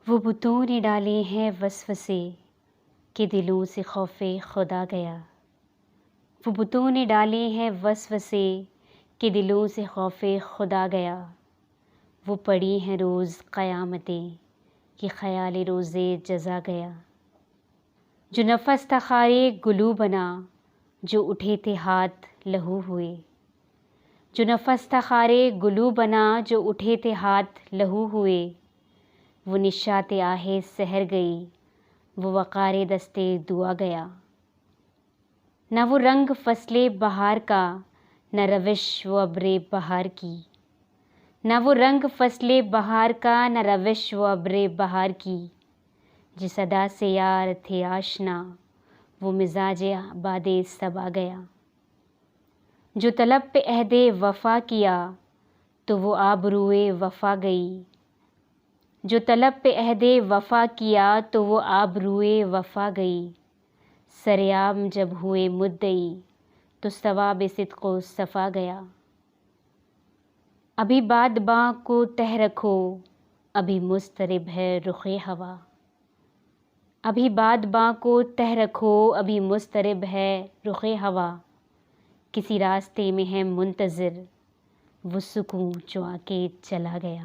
وہ بتوں نے ڈالے ہیں وسوسے کہ دلوں سے خوف خدا گیا، وہ بتوں نے ڈالے ہیں وسوسے کہ دلوں سے خوف خدا گیا، وہ پڑی ہیں روز قیامتیں کہ خیال روز جزا گیا، جو نفس تھا خارے گلو بنا جو اٹھے تھے ہاتھ لہو ہوئے، جو نفس تھا خارے گلو بنا جو اٹھے تھے ہاتھ لہو ہوئے، وہ نشاط آہ سحر گئی، وہ وقار دستے دعا گیا، نہ وہ رنگ فصل بہار کا نہ روش وہ ابر بہار کی، نہ وہ رنگ فصل بہار کا نہ روش وہ ابر بہار کی، جس ادا سے یار تھے آشنا وہ مزاج باد صبا گیا، جو طلب پہ عہد وفا کیا تو وہ آبروئے وفا گئی، جو طلب پہ عہد وفا کیا تو وہ آبروئے وفا گئی، سریعام جب ہوئے مدعی تو ثواب صدق و صفا گیا، ابھی باد باں کو تہ رکھو ابھی مضطرب ہے رخ ہوا، ابھی باد باں کو تہ رکھو ابھی مضطرب ہے رخ ہوا، کسی راستے میں ہے منتظر وہ سکون جو آ کے چلا گیا۔